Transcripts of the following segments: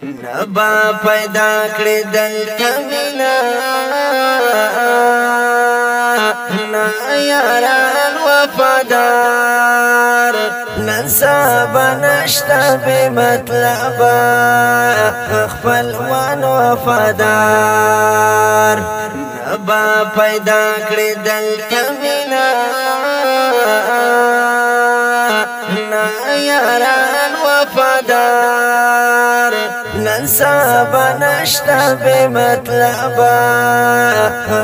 نبا پیدا کړی دلته مینا نا یاران وفادار نن سبا نشتا بے مطلبا خپلوان وفادار نبا پیدا کړی دلته مینا نا یاران وفادار نن سبا نشتا بے مطلبا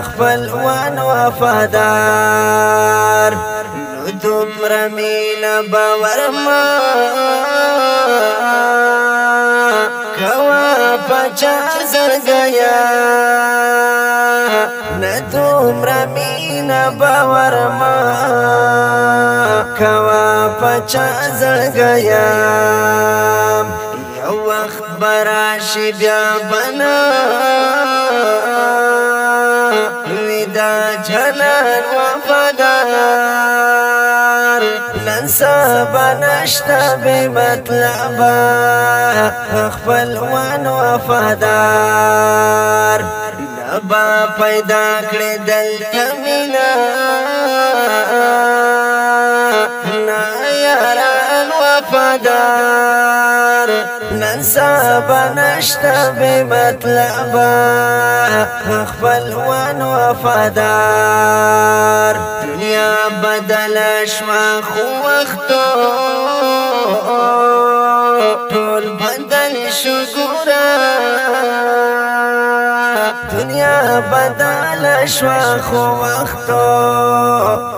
خپلوان وفادار نو دومره مینه باور ما کوا پچا زړګیا نه دومره مینه باور ما کوا پچا زړګیا یو وخت براشي بیا بنا ودا جنان وفادار نن سبا نشتا بے مطلبا خپلوان وفادار نبا پیدا کړی دلته مینا نا یاران وفادار نن سبا نشتا بے مطلبا خپلوان وفادار دنیا بدل شوا خو وختو ټول بدل شو ګورا دنیا بدل شوا خو وختو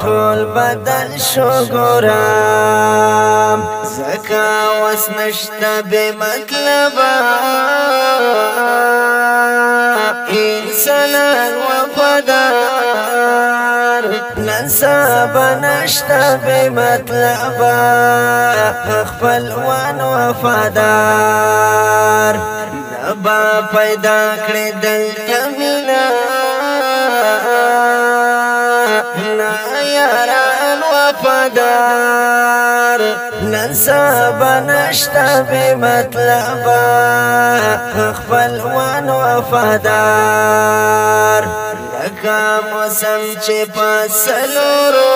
ټول بدل شو ګورا زکا وس نشتا بے مطلبا انسان وفادار نن سبا نشتا بے مطلبا خپلوان وفادار نبا پیدا کړی دلته مینا نا یاران وفادار نن سبا نشتا بے مطلبا خپلوان وفادار لکه موسم چې پسلورو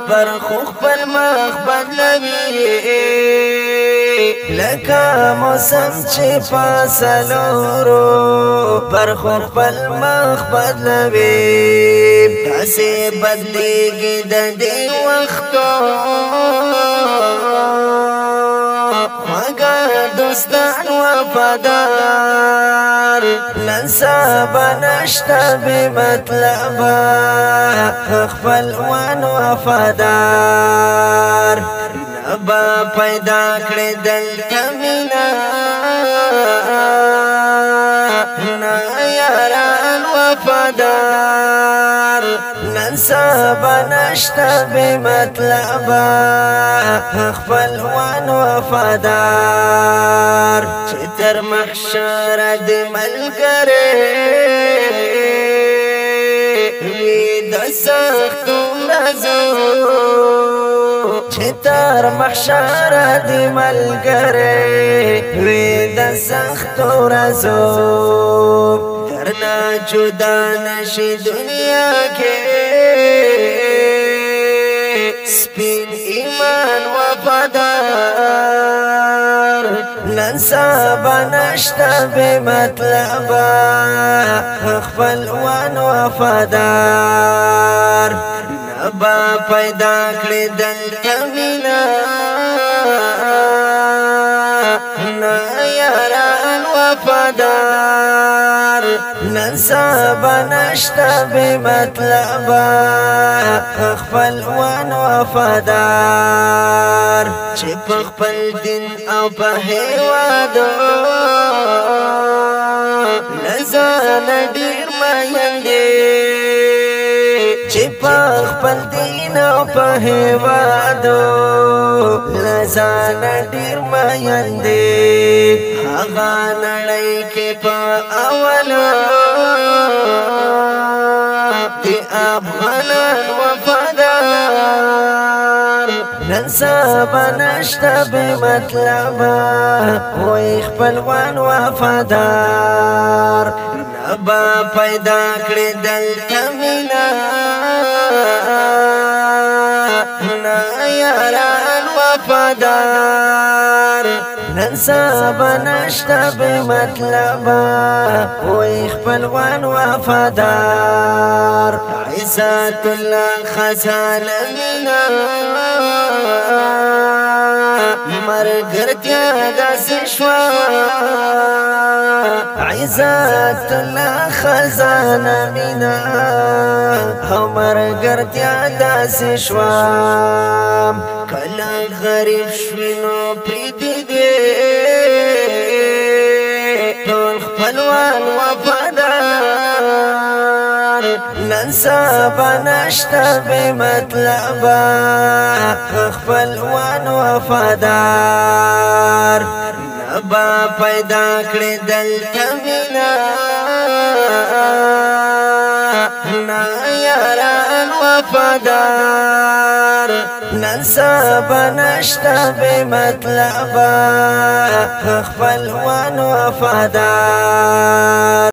پر خو خپل مخ بدلوي لکه موسم چې پسلورو پر خو خپل مخ بدلوي داسې بدلېږي د دې وختو خوږه دوستان وفادار نن سبا نشتا بے مطلبا خپلوان وفادار نبا پیدا کړی دلته مینا نا یاران وفادار نن سبا نشتا بے مطلبا خپلوان وفادار چې تر محشر د ملګری وي د سختو ورځو چې تر محشر د ملګری وي د سختو ورځو درنا جدا نشي دنیا کې سپین ایمان وفادار نن سبا نشتا بے مطلبا خپلوان وفادار نبا پیدا کړی دلته مینا نا یاران وفادار نن سبا نشتا بے مطلبا خپلوان وفادار چې په خپل دین او په هیوادو لزان ډیر مین دي چې په خپل دین او په هیوادو لزان ډیر مین دي هغه نړۍ کې په اولو د افغانان وفادار نن سبا نشتا بمطلبا وی خپلوان وفادار نبا پیدا کړی دلته مینا نا یاران وفادار نن سبا نشتا بمطلبا وی خپلوان وفادار عزت الله خزان مینا مرګرتیا داسې شوا عزت الله خزانه مینا مرګرتیا داسې شوا کله غریب شوینو پریدي دې ټول خپلوان وفادار نن سبا نشتا بمطلبا خپلوان وفادار نبا پیدا کړی دلته مینا نا یاران وفادار نن سبا نشتا بمطلبا خپلوان وفادار